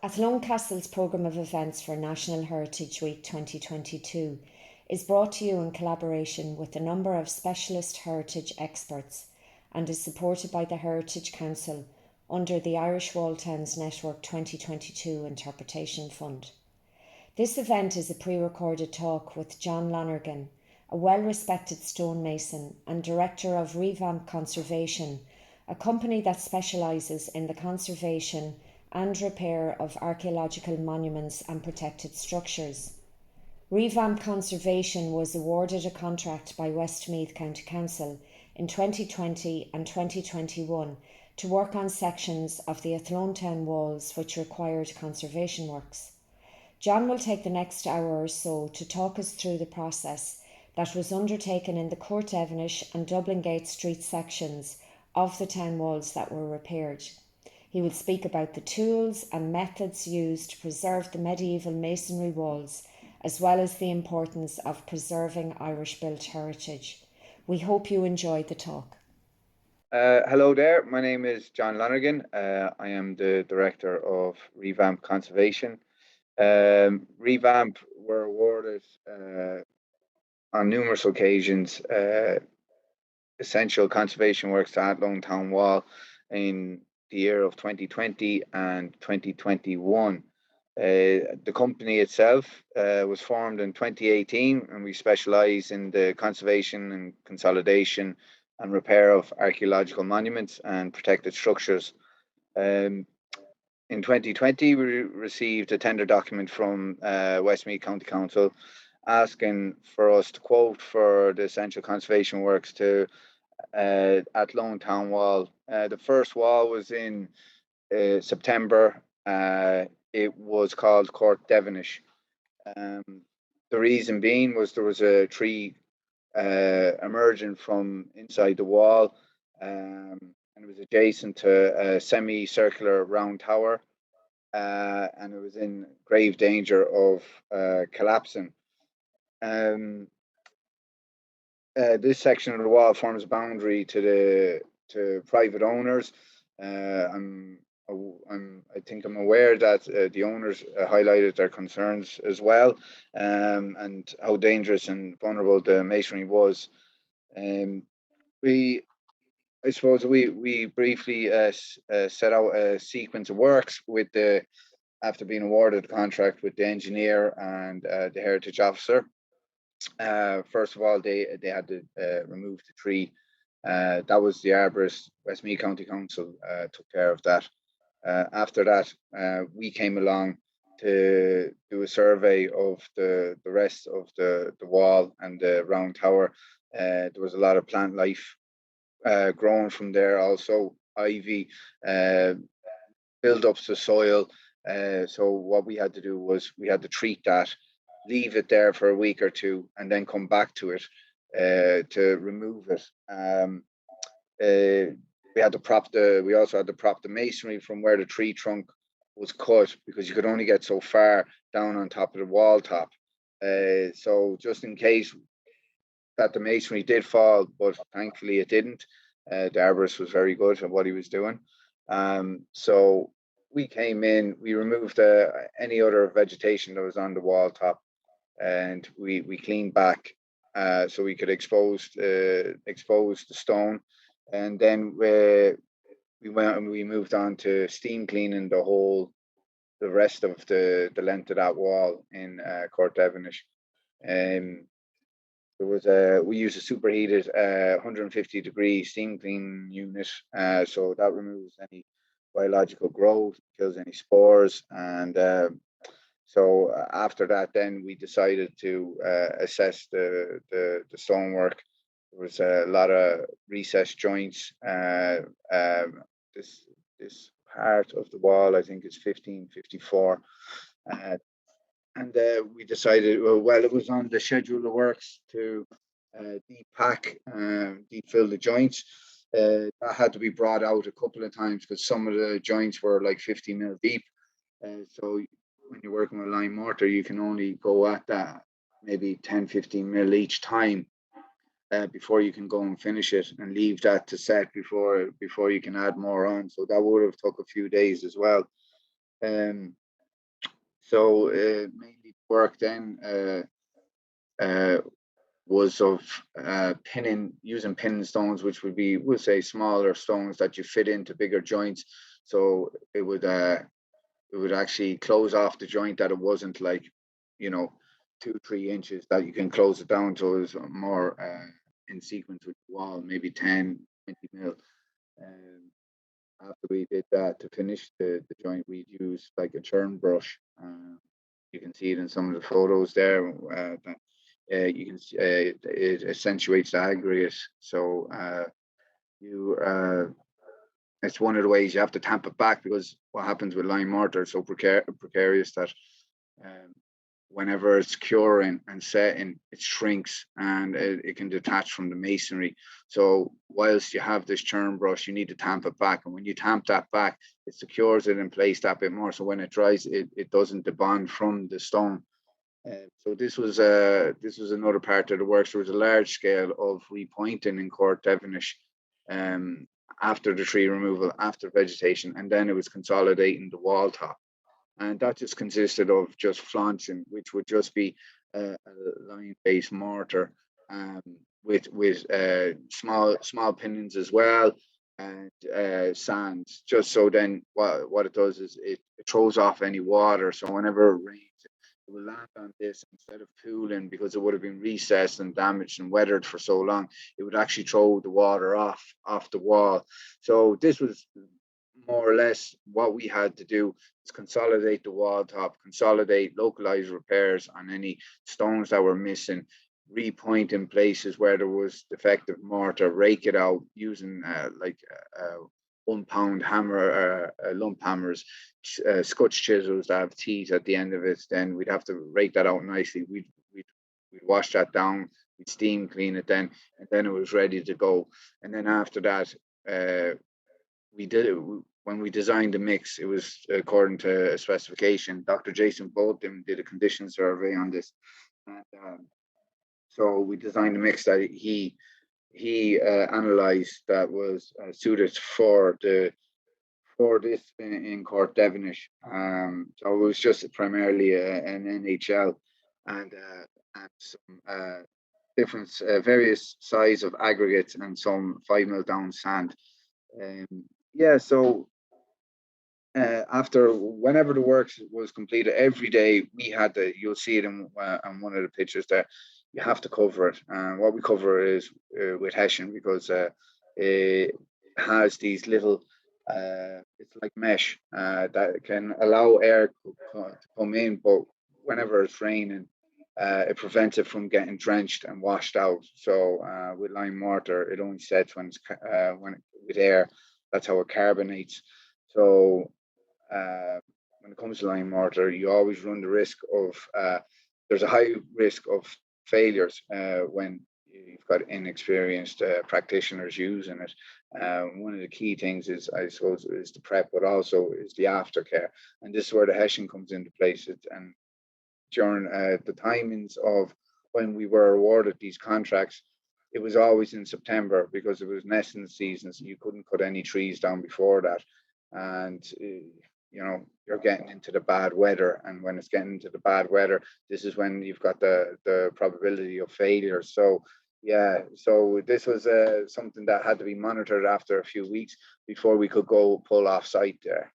Athlone Castle's programme of events for National Heritage Week 2022 is brought to you in collaboration with a number of specialist heritage experts and is supported by the Heritage Council under the Irish Wall Towns Network 2022 Interpretation Fund. This event is a pre-recorded talk with John Lonergan, a well-respected stonemason and director of Revamp Conservation, a company that specialises in the conservation and repair of archaeological monuments and protected structures. Revamp Conservation was awarded a contract by Westmeath County Council in 2020 and 2021 to work on sections of the Athlone town walls which required conservation works. John will take the next hour or so to talk us through the process that was undertaken in the Court Devonish and Dublin Gate Street sections of the town walls that were repaired. He will speak about the tools and methods used to preserve the medieval masonry walls, as well as the importance of preserving Irish-built heritage. We hope you enjoyed the talk. Hello there, my name is John Lonergan. I am the Director of Revamp Conservation. Revamp were awarded on numerous occasions essential conservation works to Athlone Town Wall in the year of 2020 and 2021. The company itself was formed in 2018, and we specialise in the conservation and consolidation and repair of archaeological monuments and protected structures. In 2020, we received a tender document from Westmeath County Council asking for us to quote for the essential conservation works to Athlone Town Wall. The first wall was in September. It was called Court Devonish. The reason being was there was a tree emerging from inside the wall, and it was adjacent to a semicircular round tower, and it was in grave danger of collapsing. This section of the wall forms a boundary to private owners. I think I'm aware that the owners highlighted their concerns as well, and how dangerous and vulnerable the masonry was. We briefly set out a sequence of works after being awarded the contract with the engineer and the heritage officer. First of all, they had to remove the tree. That was the arborist. Westmeath County Council took care of that. After that, we came along to do a survey of the rest of the wall and the round tower. There was a lot of plant life growing from there, also ivy, build-ups to soil. So what we had to do was we had to treat that, leave it there for a week or two, and then come back to it to remove it. We also had to prop the masonry from where the tree trunk was cut, because you could only get so far down on top of the wall top. So just in case that the masonry did fall, but thankfully it didn't. The arborist was very good at what he was doing. So we came in, we removed any other vegetation that was on the wall top, and we cleaned back so we could expose the stone, and then we went and we moved on to steam cleaning the rest of the length of that wall in Court Devonish. We used a superheated 150-degree steam clean unit, so that removes any biological growth, kills any spores, and so after that, then we decided to assess the stonework. There was a lot of recessed joints. This part of the wall, I think, is 1554. And we decided, well, it was on the schedule of works to deep fill the joints. That had to be brought out a couple of times because some of the joints were like 50 mil deep. So when you're working with lime mortar, you can only go at that maybe 10, 15 mil each time before you can go and finish it and leave that to set before you can add more on. So that would have took a few days as well. So mainly work then was of using pinning stones, which would be, we'll say, smaller stones that you fit into bigger joints. So it would actually close off the joint, that it wasn't like, 2-3 inches, that you can close it down, so it's more in sequence with the wall, maybe 10-20 mil. After we did that, to finish the joint, we'd use like a churn brush. You can see it in some of the photos there. You can see, it accentuates the aggregate. So you it's one of the ways you have to tamp it back, because what happens with lime mortar is so precarious that um, whenever it's curing and setting, it shrinks, and it can detach from the masonry. So whilst you have this churn brush, you need to tamp it back. And when you tamp that back, it secures it in place that bit more. So when it dries, it doesn't debond from the stone. So this was another part of the work. There was a large scale of repointing in Court Devonish after the tree removal, after vegetation, and then it was consolidating the wall top. And that just consisted of just flaunching, which would just be a lime-based mortar with small pinions as well, and sands. Just so then what it does is it throws off any water. So whenever it rains, it will land on this, instead of pooling, because it would have been recessed and damaged and weathered for so long. It would actually throw the water off the wall. So this was more or less what we had to do, is consolidate the wall top, consolidate, localize repairs on any stones that were missing, repoint in places where there was defective mortar, rake it out using like 1 pound hammer, lump hammers, scotch chisels that have teeth at the end of it. Then we'd have to rake that out nicely. We'd wash that down, we'd steam clean it then, and then it was ready to go. And then after that, we did it when we designed the mix. It was according to a specification. Dr. Jason Bolton did a condition survey on this, and so we designed a mix that he analysed, that was suited for this in Court Devonish. So it was just primarily an NHL and some different various size of aggregates and some 5 mil down sand. Yeah, so after, whenever the work was completed, every day we had to, you'll see it in one of the pictures there, you have to cover it. And what we cover is with hessian, because it has these little, it's like mesh that can allow air to come in, but whenever it's raining, it prevents it from getting drenched and washed out. So with lime mortar, it only sets when it's with air. That's how it carbonates. So when it comes to lime mortar, you always run the risk of there's a high risk of failures when you've got inexperienced practitioners using it. One of the key things is, I suppose, is the prep, but also is the aftercare, and this is where the hessian comes into place. And during the timings of when we were awarded these contracts, it was always in September, because it was nesting season, so you couldn't cut any trees down before that. And you're getting into the bad weather, and when it's getting into the bad weather, this is when you've got the probability of failure. So yeah, so this was something that had to be monitored after a few weeks before we could go pull off site there.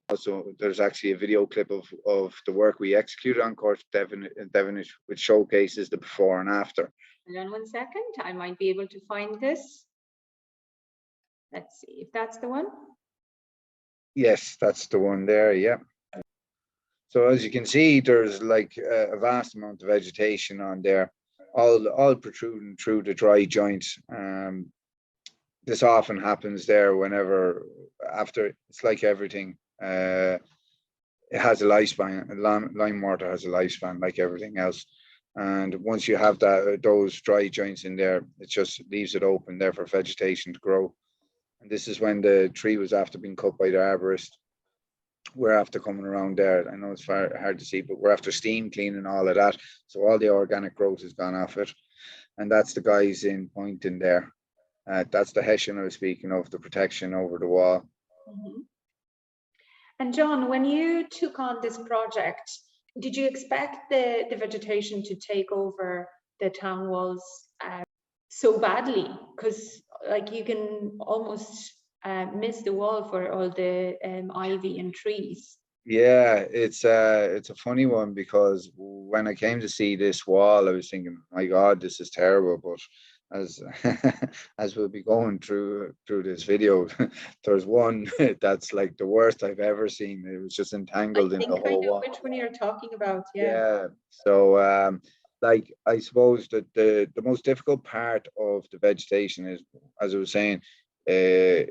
Also, there's actually a video clip of the work we executed on Court Devonish, which showcases the before and after. Hold on 1 second, I might be able to find this. Let's see if that's the one. Yes, that's the one there, yeah. So as you can see, there's like a vast amount of vegetation on there, all protruding through the dry joints. This often happens there whenever, after, it's like everything. It has a lifespan. Lime mortar has a lifespan like everything else. And once you have those dry joints in there, it just leaves it open there for vegetation to grow. And this is when the tree was after being cut by the arborist. We're after coming around there. I know it's hard to see, but we're after steam cleaning all of that. So all the organic growth has gone off it. And that's the guys in pointing there. That's the hessian I was speaking of, the protection over the wall. Mm-hmm. And John, when you took on this project, did you expect the vegetation to take over the town walls so badly? Because like you can almost miss the wall for all the ivy and trees. Yeah, it's a funny one, because when I came to see this wall, I was thinking, my God, this is terrible. But as as we'll be going through this video, there's one that's like the worst I've ever seen. It was just I entangled in the think I whole know wall. which one you're talking about. Yeah. Yeah. So like, I suppose that the most difficult part of the vegetation is, as I was saying, uh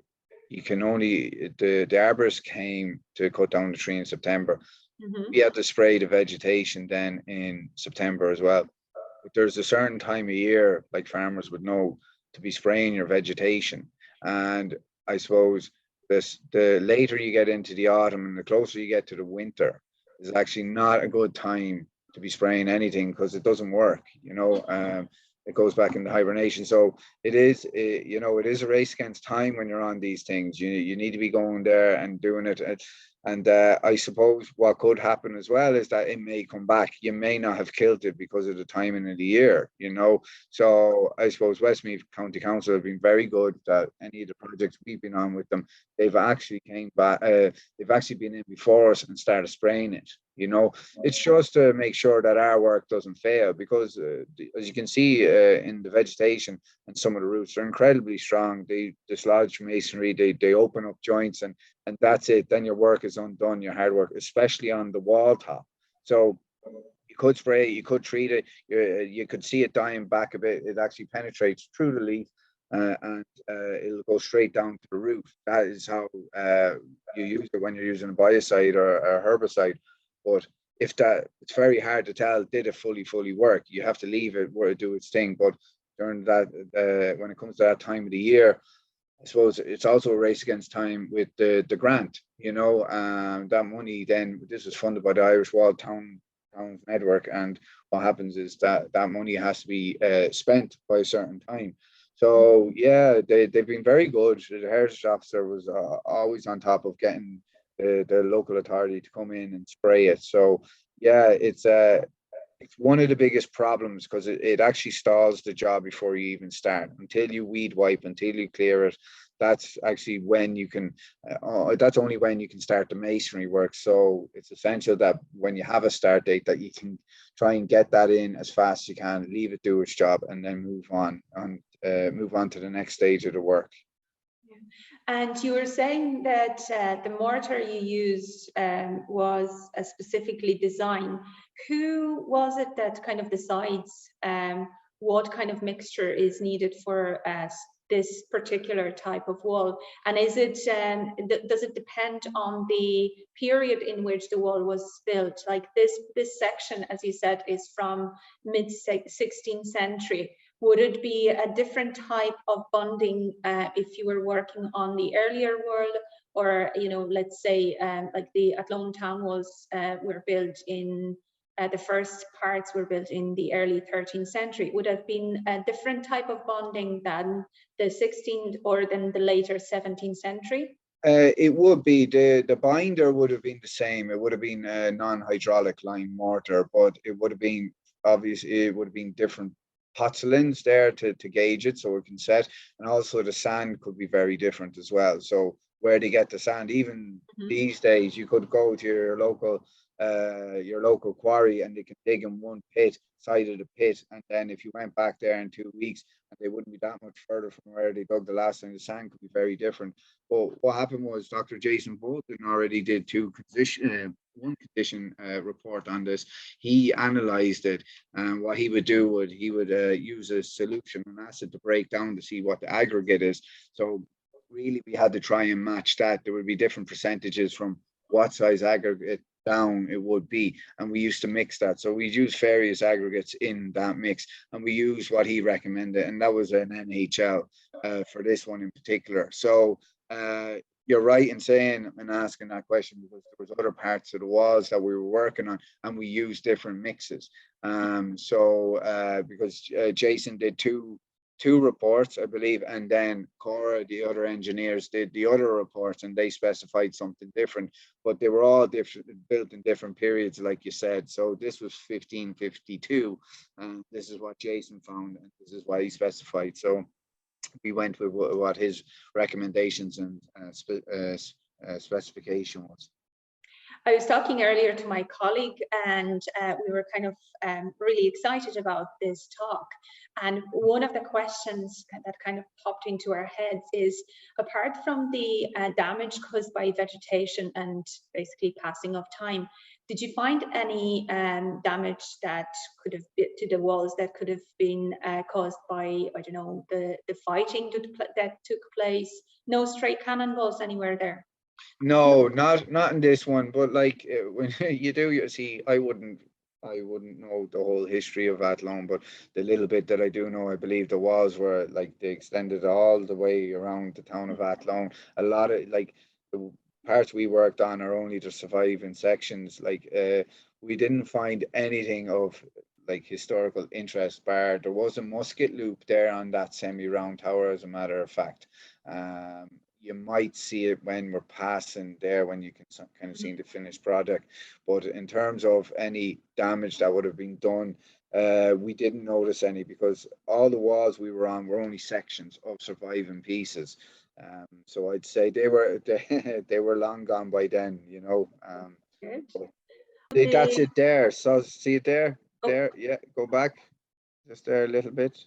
you can only, the arborist came to cut down the tree in September. Mm-hmm. We had to spray the vegetation then in September as well. But there's a certain time of year, like farmers would know, to be spraying your vegetation. And I suppose the later you get into the autumn and the closer you get to the winter, is actually not a good time to be spraying anything, because it doesn't work. It goes back into hibernation. So it is, it is a race against time when you're on these things. You need to be going there and doing it. And I suppose what could happen as well is that it may come back. You may not have killed it because of the timing of the year. So I suppose Westmeath County Council have been very good that any of the projects we've been on with them, they've actually came back, they've actually been in before us and started spraying it. It's just to make sure that our work doesn't fail, because as you can see in the vegetation and some of the roots, they're incredibly strong. They dislodge masonry, they open up joints, and that's it. Then your work is undone, your hard work, especially on the wall top. So you could spray it, you could treat it, you could see it dying back a bit. It actually penetrates through the leaf, and it'll go straight down to the root. That is how you use it when you're using a biocide or a herbicide. But it's very hard to tell, did it fully work? You have to leave it where it do its thing. But during that, when it comes to that time of the year, I suppose it's also a race against time with the grant. That money, then this is funded by the Irish Wall Towns Network, and what happens is that money has to be spent by a certain time. So yeah, they've been very good. The heritage officer was always on top of getting the local authority to come in and spray it. So yeah, it's one of the biggest problems, because it actually stalls the job before you even start. Until you weed wipe, until you clear it, that's actually when you can, that's only when you can start the masonry work. So it's essential that when you have a start date, that you can try and get that in as fast as you can, leave it do its job, and then move on to the next stage of the work. And you were saying that the mortar you used was specifically designed. Who was it that kind of decides what kind of mixture is needed for this particular type of wall? And is it does it depend on the period in which the wall was built? Like this section, as you said, is from mid 16th century. Would it be a different type of bonding if you were working on the earlier world, or let's say like the Athlone town walls were built in the first parts were built in the early 13th century? Would have been a different type of bonding than the 16th or than the later 17th century? It would be, the binder would have been the same. It would have been a non-hydraulic line mortar, but it would have been, obviously it would have been different pozzolans there to gauge it, so it can set. And also the sand could be very different as well. So where they get the sand, even these days, you could go to your local quarry, and they can dig in one side of the pit, and then if you went back there in 2 weeks, and they wouldn't be that much further from where they dug the last time, the sand could be very different. But what happened was Dr. Jason Bolton already did one condition report on this. He analyzed it, and what he would do he would use a solution, an acid, to break down to see what the aggregate is. So really, we had to try and match that. There would be different percentages from what size aggregate down it would be, and we used to mix that. So we used various aggregates in that mix, and we used what he recommended, and that was an NHL for this one in particular. So you're right in saying and asking that question, because there was other parts of the walls that we were working on, and we used different mixes. Because Jason did two 2 reports, I believe, and then Cora, the other engineers, did the other reports, and they specified something different. But they were all different, built in different periods, like you said. So this was 1552, and this is what Jason found, and this is what he specified. So we went with what his recommendations and specification was. I was talking earlier to my colleague, and we were kind of really excited about this talk. And one of the questions that kind of popped into our heads is, apart from the damage caused by vegetation and basically passing of time, did you find any damage that could have been to the walls that could have been caused by, I don't know, the fighting that took place? No stray cannonballs anywhere there? No, not in this one. But like when you see, I wouldn't know the whole history of Athlone, but the little bit that I do know, I believe the walls were like they extended all the way around the town of Athlone. A lot of like the parts we worked on are only the surviving sections. Like we didn't find anything of like historical interest. Bar there was a musket loop there on that semi-round tower, as a matter of fact. You might see it when we're passing there, when you can kind of see the finished product. But in terms of any damage that would have been done, we didn't notice any, because all the walls we were on were only sections of surviving pieces. So I'd say they were long gone by then, you know. That's it there. So see it there? There, yeah, go back. Just there a little bit.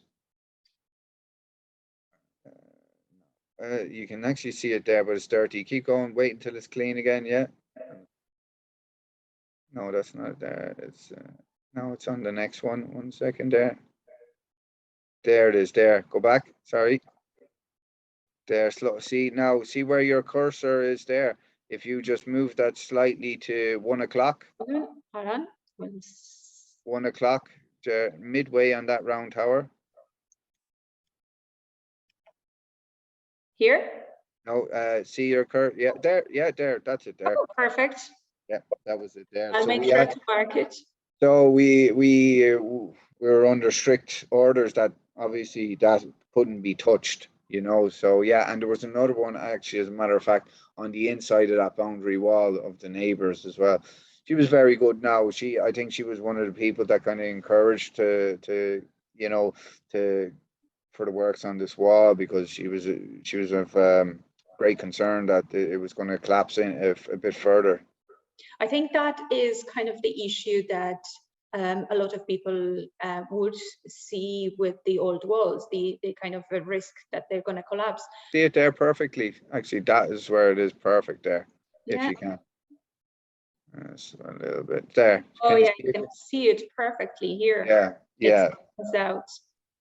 You can actually see it there, but it's dirty. Keep going, wait until it's clean again. Yeah. No, that's not there. It's no, it's on the next one. 1 second there. There it is. There. Go back. Sorry. There. Slow. See now. See where your cursor is there. If you just move that slightly to 1 o'clock. Hold on. 1 o'clock. Midway on that round tower. Here? No, see your cursor. Yeah, there. Yeah, there. That's it there. Oh, perfect. Yeah, that was it there. I'll So make we sure had, to mark it. so we were under strict orders that obviously that couldn't be touched, you know. So yeah, and there was another one actually, as a matter of fact, on the inside of that boundary wall of the neighbors as well. She was very good. Now I think she was one of the people that kind of encouraged to you know to for the works on this wall, because she was of great concern that it was going to collapse in a bit further. I think that is kind of the issue that a lot of people would see with the old walls, the kind of a risk that they're going to collapse. See it there perfectly. Actually, that is where it is perfect there, if Yeah. you can. So a little bit there. Oh yeah, you can see it perfectly here. Yeah, yeah. It stands out.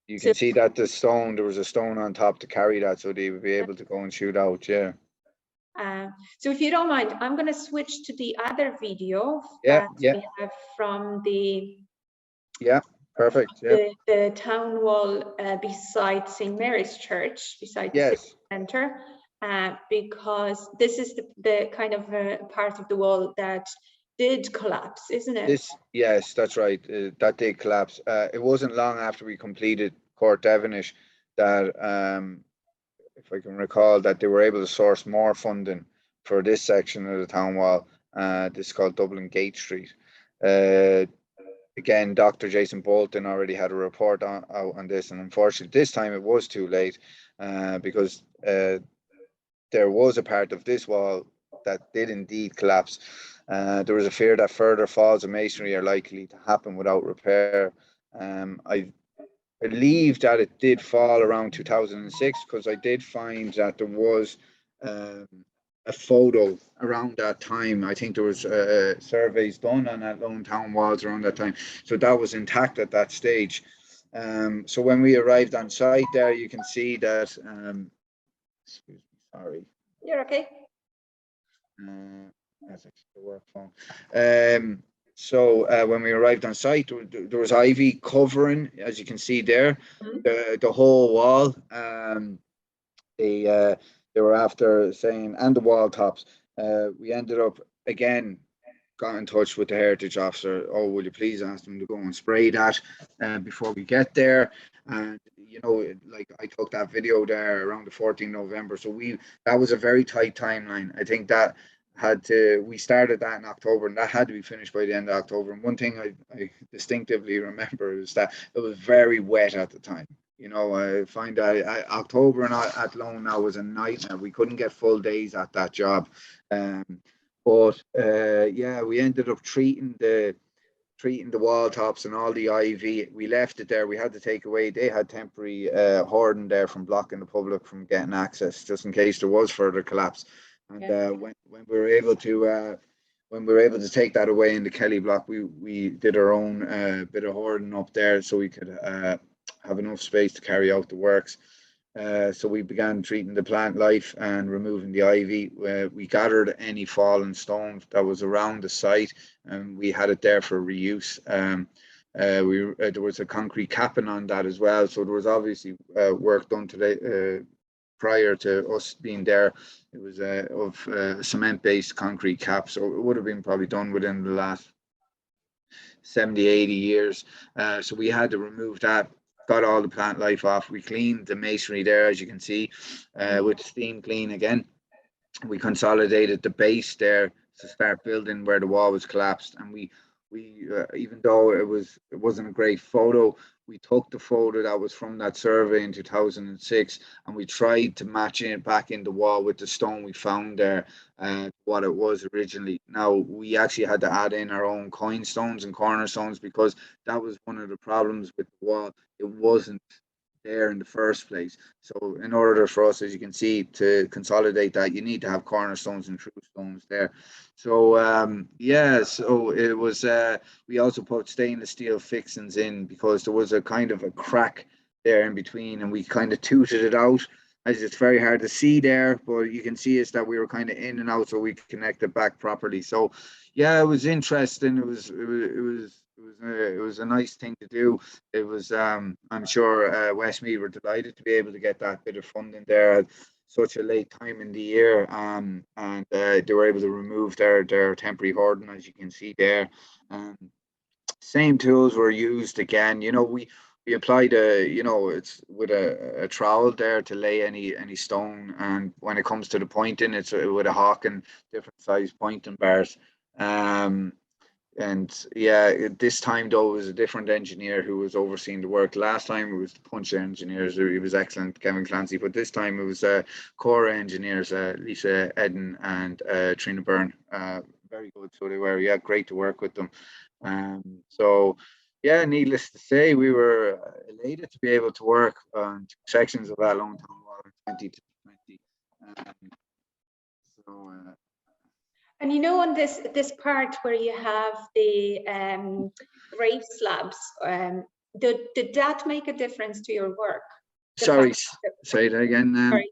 You can see that there was a stone on top to carry that, so they would be able to go and shoot out. Yeah. So if you don't mind, I'm going to switch to the other video that we have from the perfect. Yeah. The town wall beside St. Mary's Church, beside the city centre, because this is the kind of part of the wall that did collapse, isn't it? Yes, that's right. That did collapse. It wasn't long after we completed Court Devonish that if I can recall, that they were able to source more funding for this section of the town wall. This is called Dublin Gate Street. Again, Dr. Jason Bolton already had a report out on this, and unfortunately this time it was too late, because there was a part of this wall that did indeed collapse. There was a fear that further falls of masonry are likely to happen without repair. I believe that it did fall around 2006, because I did find that there was a photo around that time. I think there was surveys done on Athlone town walls around that time, so that was intact at that stage. So when we arrived on site there, you can see that excuse me, sorry, you're okay. That's actually the work phone. So when we arrived on site, there was ivy covering, as you can see there, the whole wall. They were after saying, and the wall tops. We ended up again, got in touch with the heritage officer. Oh, will you please ask them to go and spray that before we get there? And you know, like I took that video there around the 14th November. So that was a very tight timeline. I think that we started that in October, and that had to be finished by the end of October. And one thing I distinctively remember is that it was very wet at the time. You know, I find that October in Athlone now was a nightmare. We couldn't get full days at that job. But yeah, we ended up treating the wall tops and all the ivy. We left it there. We had to take away. They had temporary hoarding there from blocking the public from getting access, just in case there was further collapse. And when we were able to take that away in the Kelly block, we did our own bit of hoarding up there so we could have enough space to carry out the works. So we began treating the plant life and removing the ivy. We gathered any fallen stones that was around the site, and we had it there for reuse. There was a concrete capping on that as well, so there was obviously work done today prior to us being there. It was of cement-based concrete cap, so it would have been probably done within the last 70, 80 years. So we had to remove that. Got all the plant life off. We cleaned the masonry there, as you can see, with steam clean again. We consolidated the base there to start building where the wall was collapsed. And we even though it wasn't a great photo, we took the photo that was from that survey in 2006, and we tried to match it back in the wall with the stone we found there, what it was originally. Now, we actually had to add in our own coin stones and cornerstones because that was one of the problems with the wall. It wasn't there in the first place. So in order for us, as you can see, to consolidate that, you need to have cornerstones and true stones there. So yeah, so it was we also put stainless steel fixings in because there was a kind of a crack there in between, and we kind of tooted it out, as it's very hard to see there, but you can see is that we were kind of in and out, so we connected back properly. So yeah, it was interesting. It was a nice thing to do. It was I'm sure Westmeath were delighted to be able to get that bit of funding there at such a late time in the year, and they were able to remove their temporary hoarding, as you can see there. Same tools were used again. You know, we applied it's with a trowel there to lay any stone, and when it comes to the pointing, it's with a hawk and different size pointing bars. And yeah, this time though, it was a different engineer who was overseeing the work. Last time it was the punch engineers. He was excellent, Kevin Clancy. But this time it was core engineers, Lisa Eden and Trina Byrne. Very good. So they were, yeah, great to work with them. So yeah, needless to say, we were elated to be able to work on two sections of that long town wall in 2020. So. And you know, on this part where you have the grave slabs, did that make a difference to your work? Sorry, say that again. Sorry.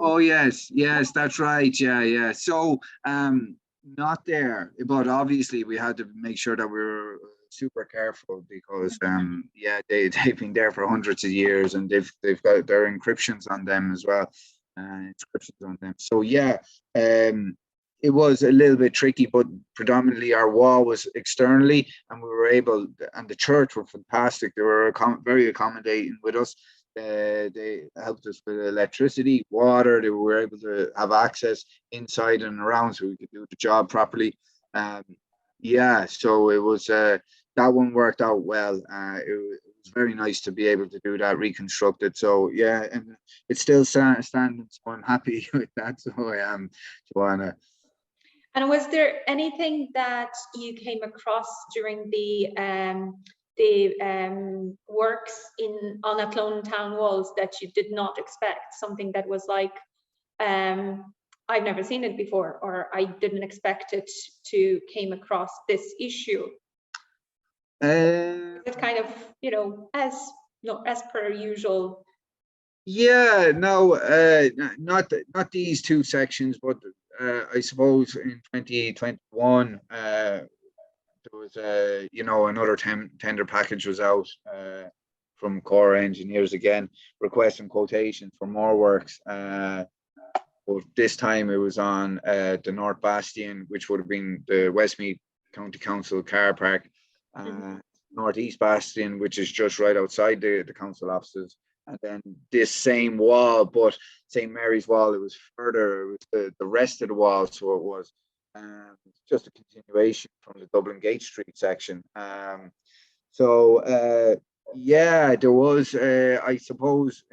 Oh yes, that's right. Yeah. So not there, but obviously we had to make sure that we were super careful because they've been there for hundreds of years, and they've got their encryptions on them as well. Inscriptions on them. So yeah, it was a little bit tricky, but predominantly our wall was externally, and we were able, and the church were fantastic. They were very accommodating with us. They helped us with electricity, water. They were able to have access inside and around, so we could do the job properly. Yeah, so it was that one worked out well. It was very nice to be able to do that, reconstruct it. So yeah, and it's still standing, so I'm happy with that. So I am, Joanna. And was there anything that you came across during the works on Athlone town walls that you did not expect? Something that was like, I've never seen it before, or I didn't expect it to came across this issue. It's kind of, as per usual. Yeah, no, not these two sections, but I suppose in 2021 there was another tender package was out from core engineers again, requesting quotations for more works. But this time it was on the North Bastion, which would have been the Westmeath County Council car park. northeast bastion, which is just right outside the council offices. And then this same wall, but St. Mary's wall, it was further, it was the rest of the wall. So it was just a continuation from the Dublin Gate Street section. Yeah, there was, I suppose,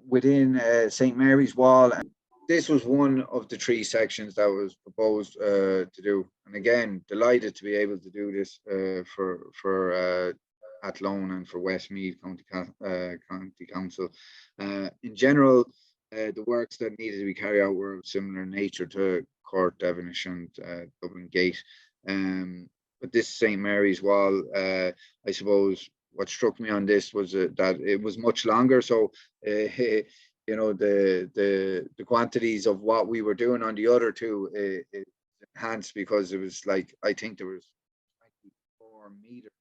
within St. Mary's wall. This was one of the three sections that was proposed to do. And again, delighted to be able to do this for Athlone and for Westmeath County Council. In general, the works that needed to be carried out were of similar nature to Court, Devonish and Dublin Gate. But this St. Mary's wall, I suppose, what struck me on this was that it was much longer. So, you know, the quantities of what we were doing on the other two enhanced, because it was like, I think there was 24 meters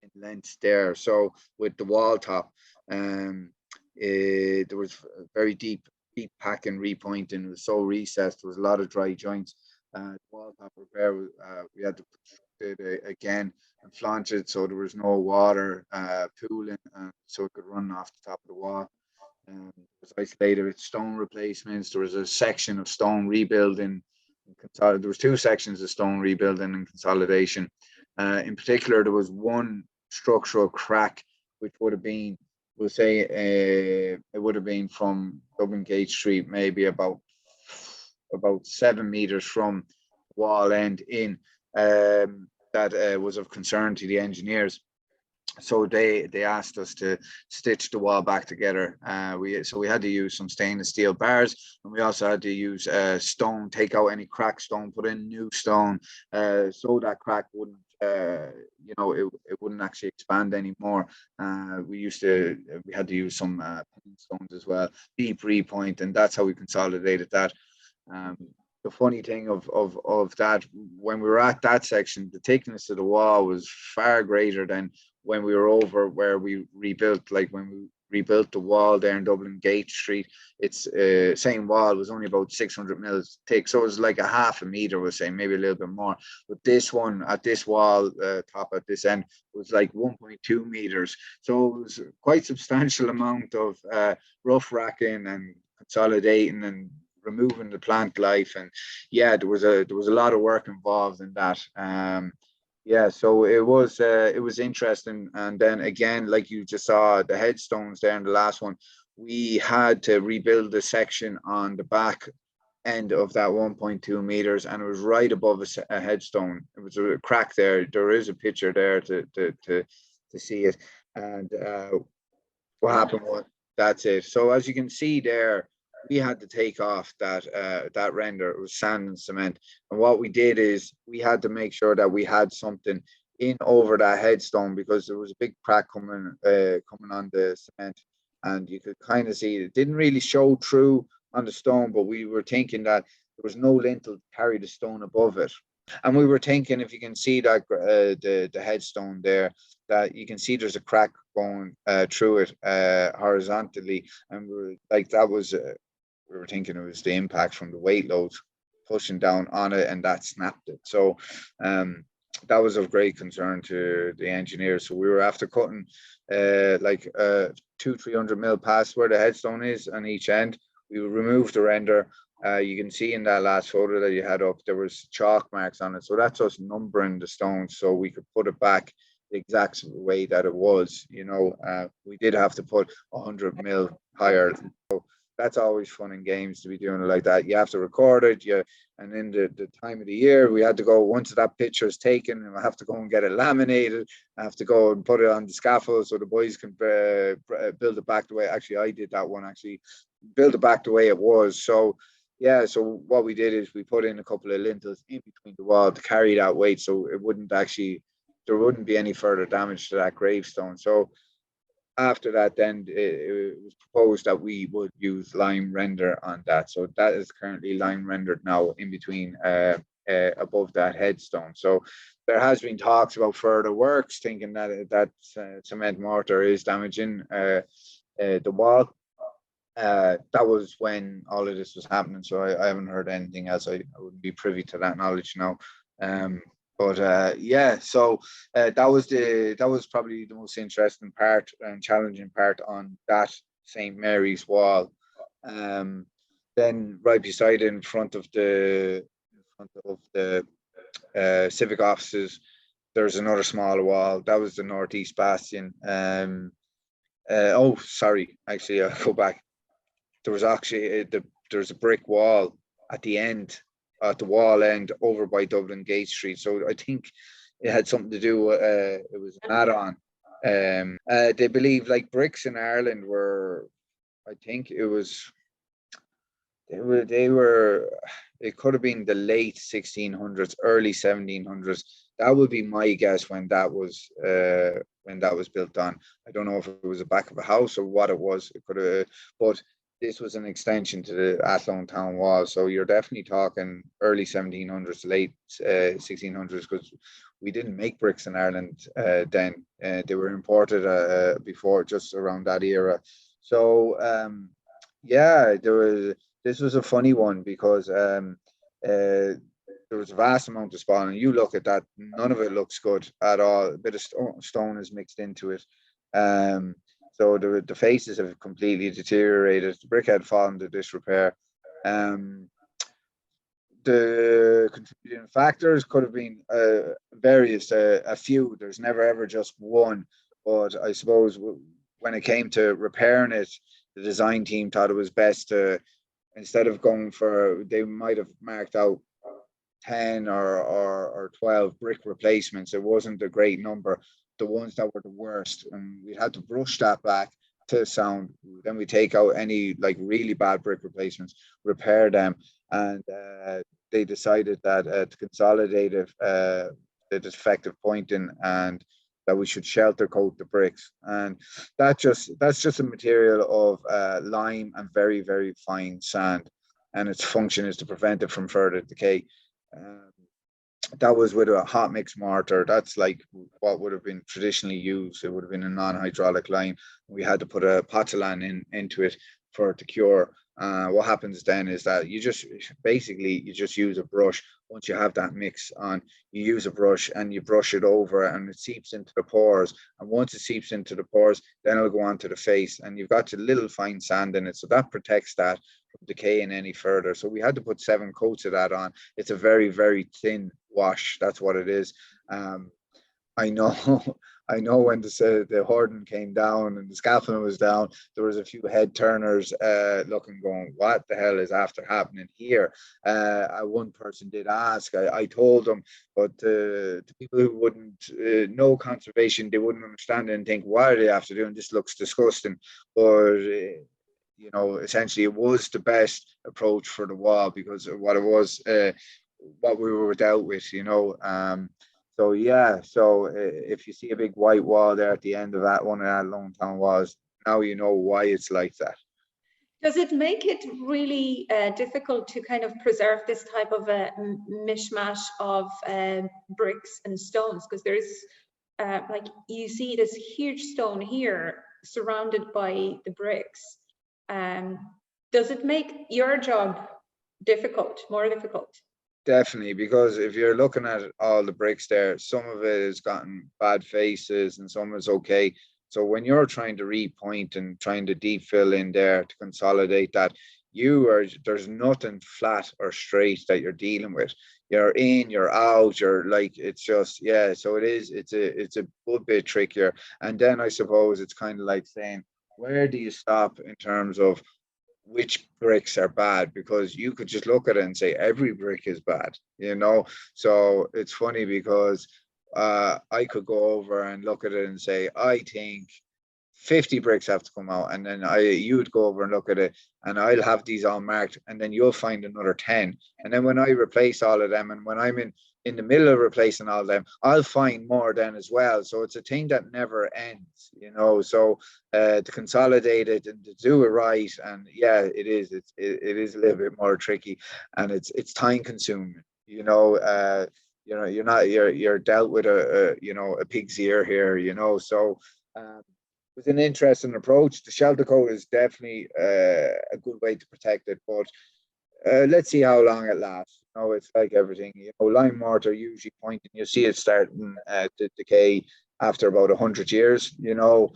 in length there. So with the wall top, there was very deep pack and repointing. It was so recessed. There was a lot of dry joints. The wall top repair, we had to construct it again and flange it so there was no water pooling, so it could run off the top of the wall. It was isolated with stone replacements. There was a section of stone rebuilding. There was two sections of stone rebuilding and consolidation. In particular, there was one structural crack, which would have been, we'll say, it would have been from Dublin Gate Street, maybe about 7 meters from wall end in, that was of concern to the engineers. So they asked us to stitch the wall back together. So we had to use some stainless steel bars, and we also had to use stone, take out any cracked stone, put in new stone, so that crack wouldn't, you know, it wouldn't actually expand anymore. We had to use some pinning stones as well, deep repoint, and that's how we consolidated that. The funny thing of that, when we were at that section, the thickness of the wall was far greater than when we were over where we rebuilt. Like when we rebuilt the wall there in Dublin Gate Street, it's same wall was only about 600 mils thick, so it was like a half a meter, we'll say, maybe a little bit more. But this one at this wall top at this end was like 1.2 meters, so it was quite substantial amount of rough racking and consolidating and removing the plant life. And yeah, there was a lot of work involved in that. Yeah, so it was interesting. And then again, like you just saw the headstones there in the last one, we had to rebuild the section on the back end of that 1.2 meters, and it was right above a headstone. It was a crack there. There is a picture there to see it. And what happened was, that's it. So as you can see there, we had to take off that render. It was sand and cement, and what we did is we had to make sure that we had something in over that headstone, because there was a big crack coming on the cement, and you could kind of see it didn't really show through on the stone, but we were thinking that there was no lintel to carry the stone above it. And we were thinking, if you can see that the headstone there, that you can see there's a crack going through it horizontally, and we were like, that was we were thinking it was the impact from the weight load pushing down on it, and that snapped it. So that was of great concern to the engineers. So we were after cutting like 200-300 mil past where the headstone is on each end. We removed the render. You can see in that last photo that you had up, there was chalk marks on it. So that's us numbering the stones so we could put it back the exact way that it was. You know, we did have to put 100 mil higher. So that's always fun and games to be doing it like that. You have to record it, and in the time of the year, we had to go, once that picture is taken, and I have to go and get it laminated. I have to go and put it on the scaffold so the boys can build it back the way. Actually, I did that one, actually, build it back the way it was. So yeah, so what we did is we put in a couple of lintels in between the wall to carry that weight, so it wouldn't actually, there wouldn't be any further damage to that gravestone. So after that, then it was proposed that we would use lime render on that. So that is currently lime rendered now in between above that headstone. So there has been talks about further works, thinking that cement mortar is damaging the wall. That was when all of this was happening. So I haven't heard anything else. I wouldn't be privy to that knowledge now. But yeah, so that was probably the most interesting part and challenging part on that St. Mary's wall. Um, then right beside it, in front of the civic offices, there's another small wall. That was the northeast bastion. Oh, sorry, actually, I'll go back. There was actually there's a brick wall at the end, at the wall end over by Dublin Gate Street. So I think it had something to do. It was an add-on. They believe like bricks in Ireland were. I think it was. They were. It could have been the late 1600s, early 1700s. That would be my guess when that was built on. I don't know if it was the back of a house or what it was. It could have, but this was an extension to the Athlone town wall. So you're definitely talking early 1700s, late 1600s, because we didn't make bricks in Ireland then. They were imported before, just around that era. So yeah, this was a funny one because there was a vast amount of spawn, and you look at that, none of it looks good at all. A bit of stone is mixed into it. So the faces have completely deteriorated. The brick had fallen to disrepair. The contributing factors could have been various, a few. There's never ever just one. But I suppose when it came to repairing it, the design team thought it was best to, instead of going for, they might have marked out 10 or 12 brick replacements. It wasn't a great number. The ones that were the worst, and we had to brush that back to sound. Then we take out any like really bad brick replacements, repair them, and they decided that to consolidate it, the defective pointing, and that we should shelter coat the bricks. And that's just a material of lime and very, very fine sand, and its function is to prevent it from further decay. Um, that was with a hot mix mortar. That's like what would have been traditionally used. It would have been a non-hydraulic lime. We had to put a pozolan into it for it to cure. What happens then is that you just use a brush. Once you have that mix on, you use a brush and you brush it over, and it seeps into the pores. And once it seeps into the pores, then it'll go onto the face, and you've got a little fine sand in it, so that protects that from decaying any further. So we had to put 7 coats of that on. It's a very, very thin wash. That's what it is. I know, I know when the Horden came down and the scaffolding was down, there was a few head turners looking, going, what the hell is after happening here? One person did ask. I told them, but the people who wouldn't know conservation, they wouldn't understand it and think, what are they after doing? This looks disgusting. But you know, essentially, it was the best approach for the wall because of what it was, what we were dealt with, you know. So yeah, so if you see a big white wall there at the end of that one of that Lone Town walls, now you know why it's like that. Does it make it really difficult to kind of preserve this type of a mishmash of bricks and stones? Because there's like you see this huge stone here surrounded by the bricks. Does it make your job difficult, more difficult? Definitely, because if you're looking at all the bricks there, some of it has gotten bad faces and some is okay. So when you're trying to repoint and trying to deep fill in there to consolidate that, there's nothing flat or straight that you're dealing with. You're in, you're out, you're like, it's just, yeah. So it's a good bit trickier. And then I suppose it's kind of like saying, where do you stop in terms of which bricks are bad, because you could just look at it and say every brick is bad, you know. So it's funny because I could go over and look at it and say I think 50 bricks have to come out, and then you would go over and look at it and I'll have these all marked, and then you'll find another 10, and then when I replace all of them and when I'm in the middle of replacing all of them, I'll find more then as well. So it's a thing that never ends, you know. So to consolidate it and to do it right, and yeah, it is a little bit more tricky, and it's time consuming, you know. You're dealt with a pig's ear here, you know. So with an interesting approach, the shelter coat is definitely a good way to protect it, but let's see how long it lasts. You know, it's like everything. You know, lime mortar usually pointing. You see it starting to decay after about 100 years. You know,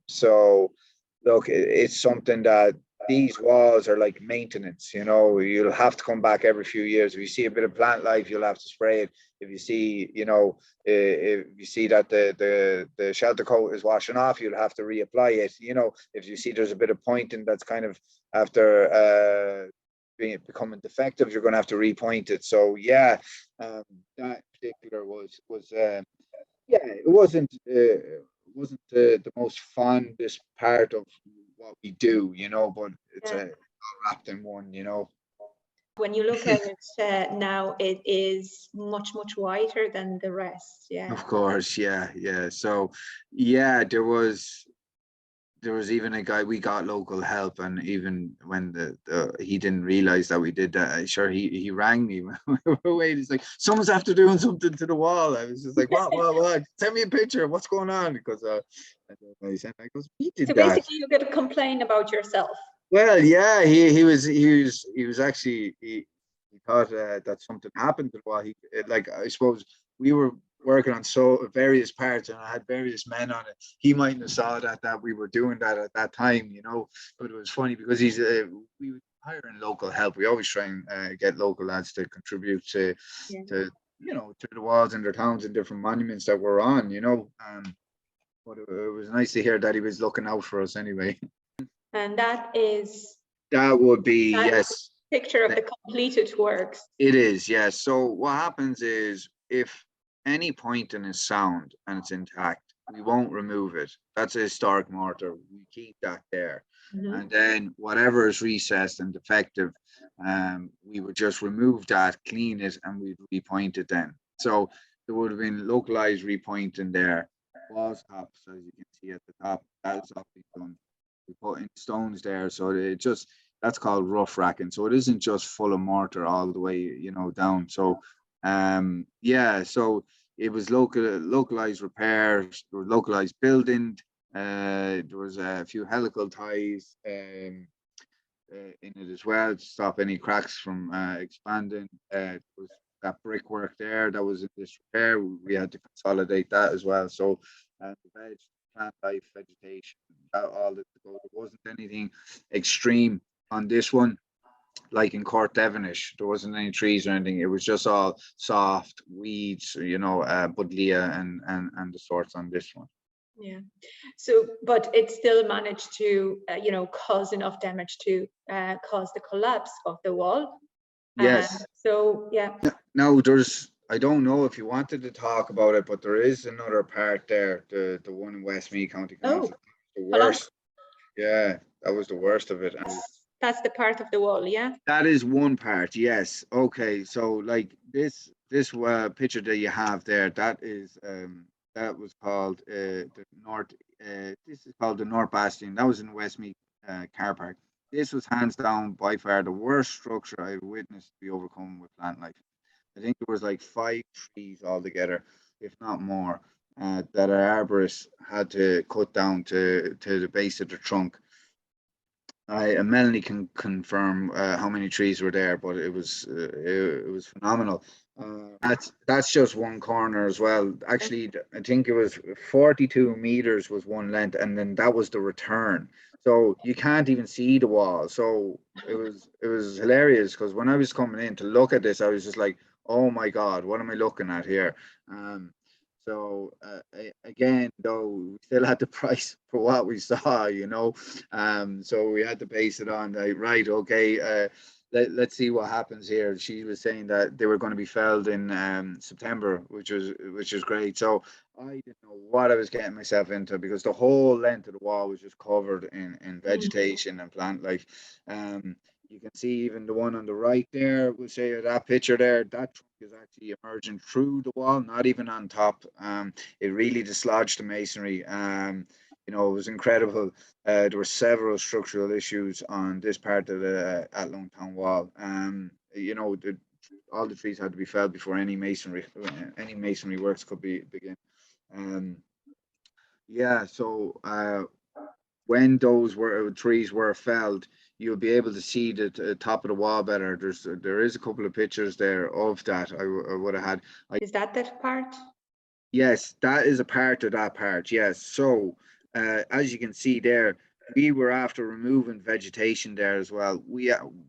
so look, it's something that these walls are like maintenance. You know, you'll have to come back every few years. If you see a bit of plant life, you'll have to spray it. If you see, you know, if you see that the shelter coat is washing off, you'll have to reapply it. You know, if you see there's a bit of pointing that's kind of after becoming defective, you're going to have to repoint it. So yeah, that particular was yeah, it wasn't the most fondest part of what we do, you know, but it's Yeah. a wrapped in one, you know. When you look at it now, it is much, much whiter than the rest. Yeah. Of course, yeah, yeah. So yeah, there was even a guy, we got local help, and even when the he didn't realize that we did that, sure, he rang me when we were waiting. He's like, someone's after doing something to the wall. I was just like, what, send me a picture, what's going on? Because and then I said, I goes, we So did that. basically, you get to complain about yourself. Well, yeah, he was actually, he thought that something happened to the wall. Like, I suppose we were working on so various parts, and I had various men on it. He mightn't have saw that we were doing that at that time, you know. But it was funny because we were hiring local help. We always try and get local lads to contribute Yeah. to you know, to the walls in their towns and different monuments that we're on, you know. But it was nice to hear that he was looking out for us anyway. And that is That would be, that yes. picture of the completed works. It is, yes. So what happens is, if any pointing is sound and it's intact, we won't remove it. That's a historic mortar. We keep that there. Mhm. And then whatever is recessed and defective, we would just remove that, clean it, and we'd repoint it then. So there would have been localized repointing there. Walls tops, as you can see at the top, that's all been done. We put in stones there, so it just, that's called rough racking. So it isn't just full of mortar all the way, you know, down. So yeah, so it was localized repairs, there was localized building, there was a few helical ties in it as well to stop any cracks from expanding. There was that brickwork there that was in disrepair. We had to consolidate that as well. So the plant life, vegetation, that all that to go. There wasn't anything extreme on this one, like in Court Devonish. There wasn't any trees or anything. It was just all soft weeds, you know, buddleia and the sorts on this one. Yeah. So, but it still managed to, you know, cause enough damage to cause the collapse of the wall. Yes. So, yeah. Now there's, I don't know if you wanted to talk about it, but there is another part there, the one in Westmeath County Council. The hold on. worst. Yeah, that was the worst of it. That's the part of the wall, yeah? That is one part, yes. Okay, so like this picture that you have there, that was called the North. This is called the North Bastion. That was in Westmeath car park. This was hands down by far the worst structure I've witnessed to be overcome with plant life. I think there was like 5 trees altogether, if not more, that our arborists had to cut down to the base of the trunk. Melanie can confirm how many trees were there, but it was phenomenal. That's just one corner as well. Actually, I think it was 42 meters was one length, and then that was the return. So you can't even see the wall. So it was hilarious because when I was coming in to look at this, I was just like, oh my God, what am I looking at here? So again, though, we still had the price for what we saw, you know. So we had to base it on like, right, okay, let's see what happens here. She was saying that they were going to be felled in September, which is great. So I didn't know what I was getting myself into because the whole length of the wall was just covered in vegetation and plant life. You can see even the one on the right there, we'll say that picture there, that trunk is actually emerging through the wall, not even on top. It really dislodged the masonry. You know, it was incredible. There were several structural issues on this part of the Athlone town wall. You know, all the trees had to be felled before any masonry works could begin. Yeah, so when those trees were felled, you'll be able to see the top of the wall better. There is a couple of pictures there of that. I would have had. Is that part? Yes, that is a part of that part. Yes. So, as you can see there, we were after removing vegetation there as well.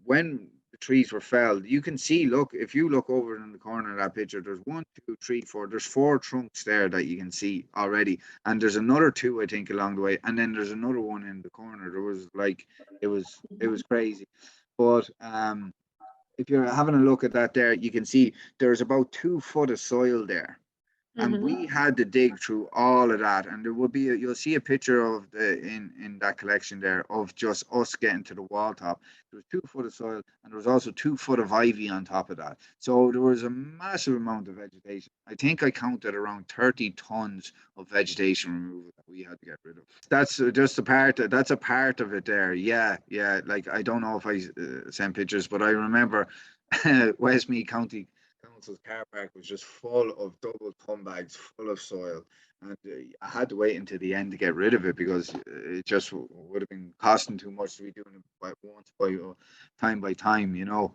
When the trees were felled, you can see, look, if you look over in the corner of that picture, there's one, two, three, four, there's four trunks there that you can see already. And there's another two, I think, along the way. And then there's another one in the corner. There was like, it was crazy. But, if you're having a look at that there, you can see there's about 2 foot of soil there. And we had to dig through all of that, and there will be you'll see a picture of in that collection there of just us getting to the wall top. There was 2 foot of soil, and there was also 2 foot of ivy on top of that. So there was a massive amount of vegetation. I think I counted around 30 tons of vegetation removal that we had to get rid of. That's just a part. That's a part of it there. Yeah, yeah. Like, I don't know if I sent pictures, but I remember Westmeath County Council's car park was just full of double ton bags full of soil, and I had to wait until the end to get rid of it because it just would have been costing too much to be doing it by time, you know.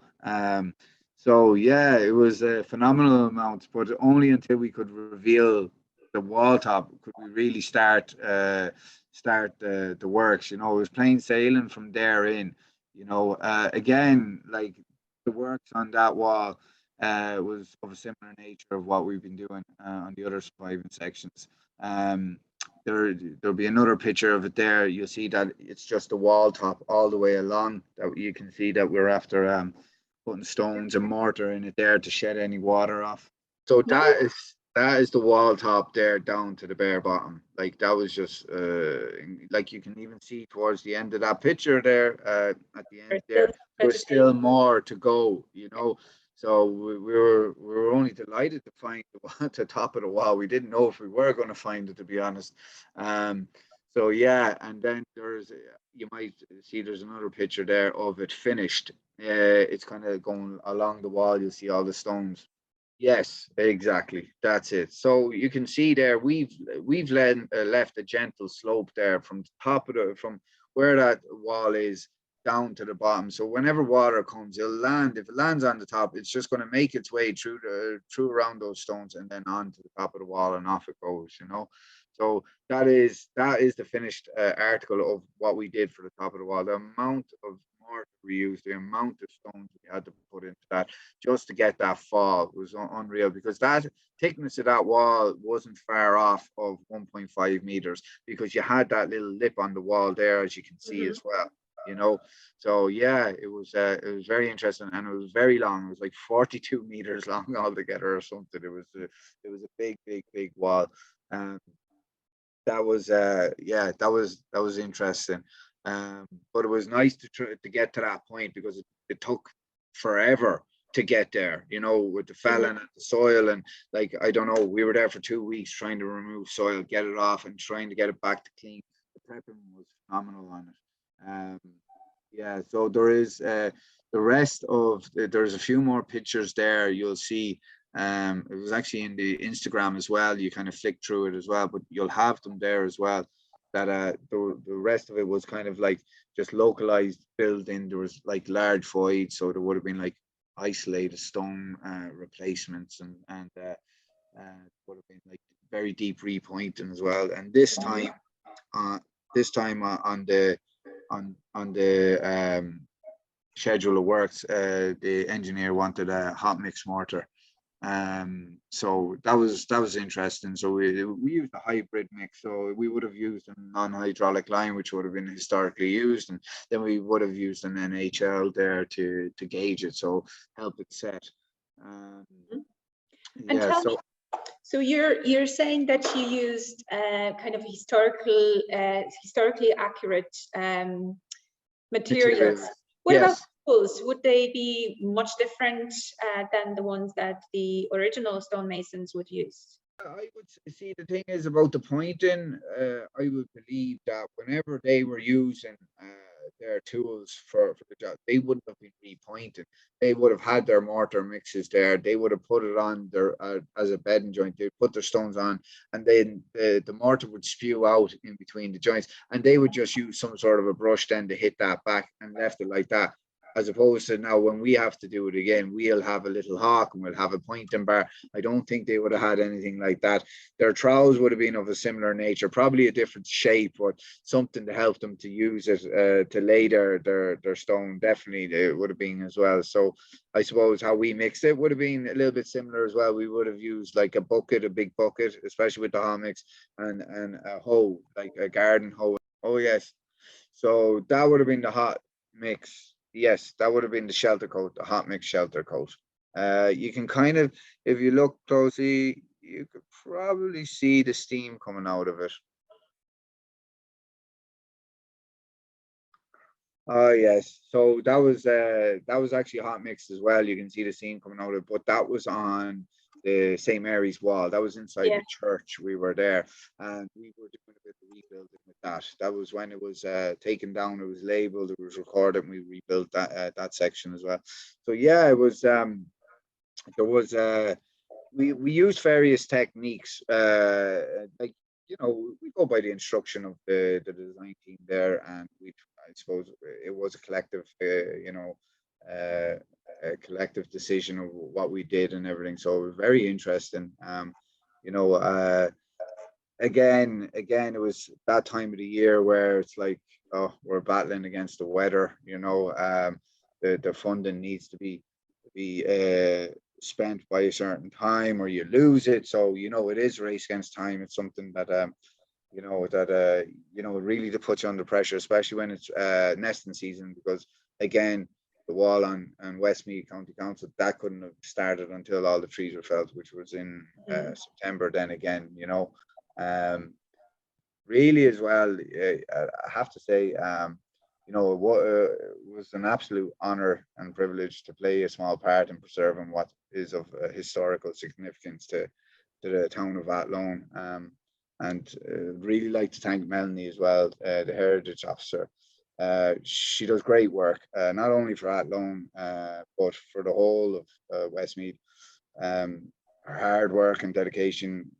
So yeah, it was a phenomenal amount, but only until we could reveal the wall top could we really start the works. You know, it was plain sailing from there in. You know, again, like the works on that wall was of a similar nature of what we've been doing on the other surviving sections. Um, there'll be another picture of it there. You'll see that it's just a wall top all the way along. That you can see that we're after putting stones and mortar in it there to shed any water off. So that is the wall top there down to the bare bottom. Like, that was just like, you can even see towards the end of that picture there, at the end there, there's still more to go, you know. So we were only delighted to find the top of the wall. We didn't know if we were going to find it, to be honest. So yeah, and then you might see there's another picture there of it finished. It's kind of going along the wall. You'll see all the stones. Yes, exactly. That's it. So you can see there left a gentle slope there from the top of from where that wall is down to the bottom. So whenever water comes, it'll land. If it lands on the top, it's just going to make its way through around those stones and then on to the top of the wall, and off it goes. You know. So that is the finished article of what we did for the top of the wall. The amount of mortar we used, the amount of stones we had to put into that just to get that fall was unreal, because that thickness of that wall wasn't far off of 1.5 meters, because you had that little lip on the wall there, as you can see as well. You know, so yeah, it was very interesting, and it was very long. It was like 42 meters long altogether or something. It was a big wall. Um, that was yeah, that was interesting. But it was nice to get to that point, because it took forever to get there, you know, with the felling and the soil, and like, I don't know, we were there for 2 weeks trying to remove soil, get it off, and trying to get it back to clean. The prepping was phenomenal on it. Yeah, so there is the rest of there's a few more pictures there you'll see. It was actually in the Instagram as well. You kind of flick through it as well, but you'll have them there as well. That the rest of it was kind of like just localized building. There was like large voids, so there would have been like isolated stone replacements, and would have been like very deep repointing as well. And this time on the schedule of works, the engineer wanted a hot mix mortar. So that was interesting. So we used a hybrid mix. So we would have used a non-hydraulic line, which would have been historically used, and then we would have used an NHL there to gauge it, so help it set. And Yeah. So you're saying that you used kind of historically accurate materials. What Yes. about tools? Would they be much different than the ones that the original stonemasons would use? I would see, the thing is about the pointing, I would believe that whenever they were using their tools for the job. They wouldn't have been repointed. They would have had their mortar mixes there. They would have put it on their as a bedding joint. They put their stones on, and then the mortar would spew out in between the joints, and they would just use some sort of a brush then to hit that back and left it like that. As opposed to now, when we have to do it again, we'll have a little hawk and we'll have a pointing bar. I don't think they would have had anything like that. Their trowels would have been of a similar nature, probably a different shape, but something to help them to use it to lay their stone. Definitely, it would have been as well. So I suppose how we mixed it would have been a little bit similar as well. We would have used like a bucket, a big bucket, especially with the hot mix, and a hoe, like a garden hoe. Oh yes. So that would have been the hot mix. Yes, that would have been the shelter coat, the hot mix shelter coat. You can kind of, if you look closely, you could probably see the steam coming out of it. Oh yes, so that was actually hot mix as well. You can see the steam coming out of it, but that was on the St. Mary's wall. That was inside Yeah. the church. We were there, and we were doing a bit of rebuilding with that. That was when it was taken down. It was labeled. It was recorded. And we rebuilt that section as well. So yeah, it was there was we used various techniques like we go by the instruction of the design team there, and we I suppose it was a collective a collective decision of what we did and everything, so it was very interesting. You know again it was that time of the year where it's like, oh, we're battling against the weather. The funding needs to be spent by a certain time or you lose it. So it is a race against time. It's something that really to put you under pressure, especially when it's nesting season, because again, the wall on Westmeath County Council, that couldn't have started until all the trees were felled, which was in September. Then again, um, really as well, I have to say, it was an absolute honor and privilege to play a small part in preserving what is of historical significance to the town of Athlone. And really like to thank Melanie as well, the heritage officer. She does great work, not only for Athlone, but for the whole of Westmeath. Um, Her hard work and dedication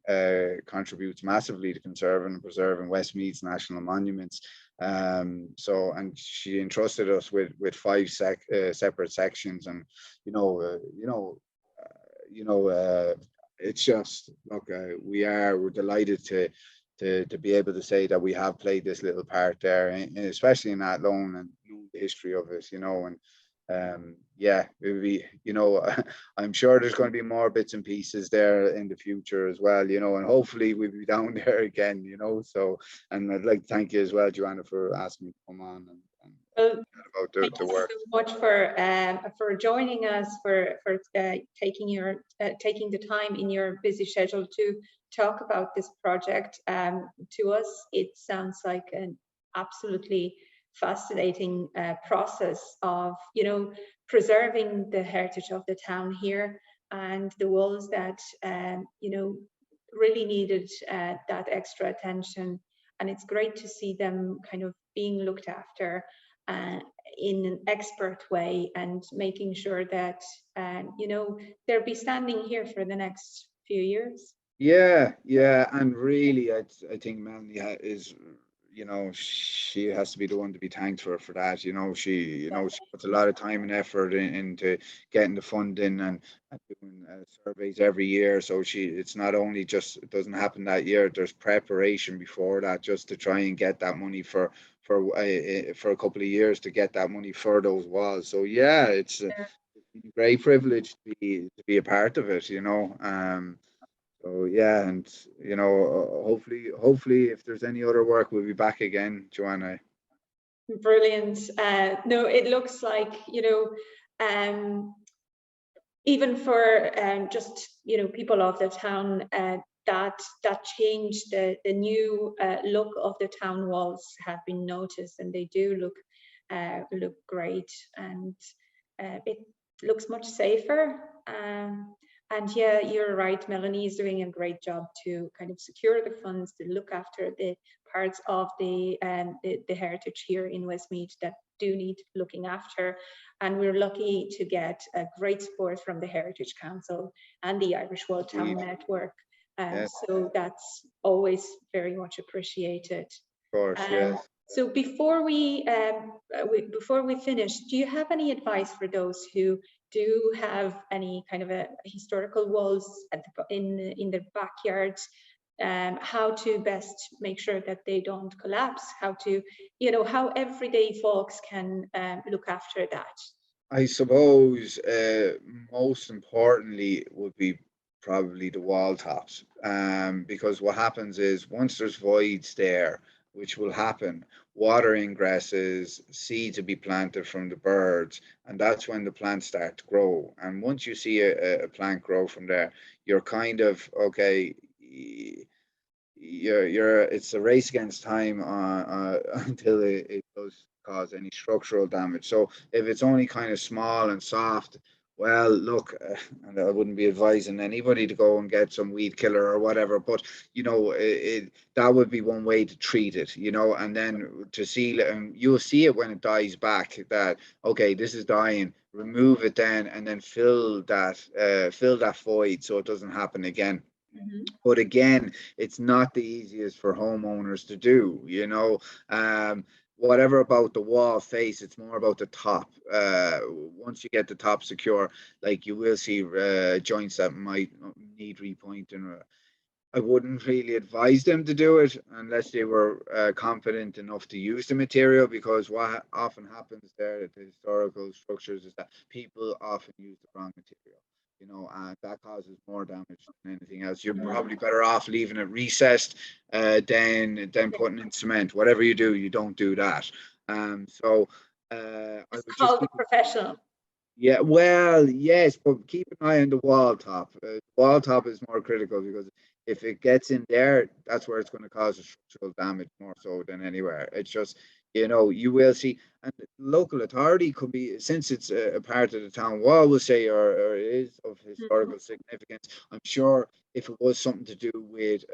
contributes massively to conserving and preserving Westmeath's national monuments. And she entrusted us with five separate sections, and it's just look, we're delighted to be able to say that we have played this little part there, and especially in Athlone, and the history of it, and yeah, it would be, I'm sure there's going to be more bits and pieces there in the future as well, and hopefully we'll be down there again, so, and I'd like to thank you as well, Joanna, for asking me to come on and Well, about thank the you work. so much for joining us, for taking the time in your busy schedule to talk about this project. To us, it sounds like an absolutely fascinating process of preserving the heritage of the town here, and the walls that really needed that extra attention. And it's great to see them kind of being looked after uh, in an expert way, and making sure that they'll be standing here for the next few years. Yeah, and really, I think Melanie is, she has to be the one to be thanked for that. She puts a lot of time and effort into getting the funding and doing surveys every year. So it's not only just, it doesn't happen that year. There's preparation before that, just to try and get that money for a couple of years, to get that money for those walls. So yeah, it's a great privilege to be a part of it. So yeah, and hopefully, if there's any other work, we'll be back again, Joanna. Brilliant. No, it looks like um, even for just people of the town, that change, the new look of the town walls have been noticed, and they do look great, and it looks much safer. And yeah, you're right. Melanie is doing a great job to kind of secure the funds to look after the parts of the heritage here in Westmeath that do need looking after. And we're lucky to get a great support from the Heritage Council and the Irish World Town Network. Yes. So that's always very much appreciated. Of course, yes. So before we finish, do you have any advice for those who do have any kind of a historical walls in their backyards? How to best make sure that they don't collapse? How to, how everyday folks can look after that? I suppose most importantly would be probably the wall tops, because what happens is once there's voids there, which will happen, water ingresses, seeds will be planted from the birds, and that's when the plants start to grow. And once you see a plant grow from there, you're kind of okay. You're it's a race against time until it does cause any structural damage. So if it's only kind of small and soft, well, look, and I wouldn't be advising anybody to go and get some weed killer or whatever, but that would be one way to treat it, and then to see, you'll see it when it dies back that, okay, this is dying, remove it then, and then fill that void so it doesn't happen again. But again, it's not the easiest for homeowners to do, whatever about the wall face, it's more about the top. Once you get the top secure, like you will see joints that might need repointing. I wouldn't really advise them to do it unless they were confident enough to use the material, because what often happens there at the historical structures is that people often use the wrong material, and that causes more damage than anything else. You're probably better off leaving it recessed than putting in cement. Whatever you do, you don't do that. So I It's would just called keep. professional. Yeah, well, yes, but keep an eye on the wall top. Wall top is more critical because if it gets in there, that's where it's going to cause a structural damage more so than anywhere. It's just, you will see, and the local authority could be, since it's a part of the town wall, will say, or is of historical significance. I'm sure if it was something to do with,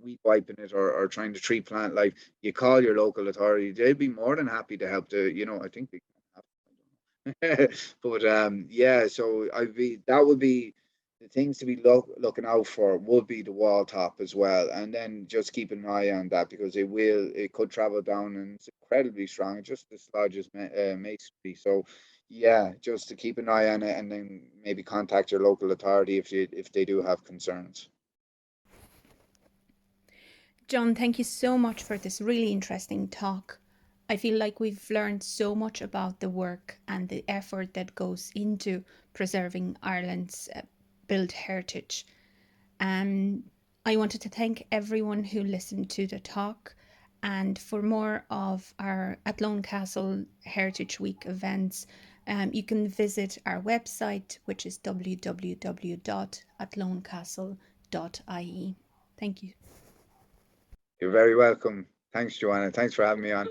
weed wiping it or trying to tree plant life, you call your local authority, they'd be more than happy to help to, I think they but yeah, so that would be the things to be looking out for, would be the wall top as well, and then just keep an eye on that because it could travel down and it's incredibly strong. It just dislodges masonry. So yeah, just to keep an eye on it, and then maybe contact your local authority if they do have concerns. John, thank you so much for this really interesting talk. I feel like we've learned so much about the work and the effort that goes into preserving Ireland's built heritage. I wanted to thank everyone who listened to the talk. And for more of our Athlone Castle Heritage Week events, you can visit our website, which is www.athlonecastle.ie. Thank you. You're very welcome. Thanks, Joanna. Thanks for having me on.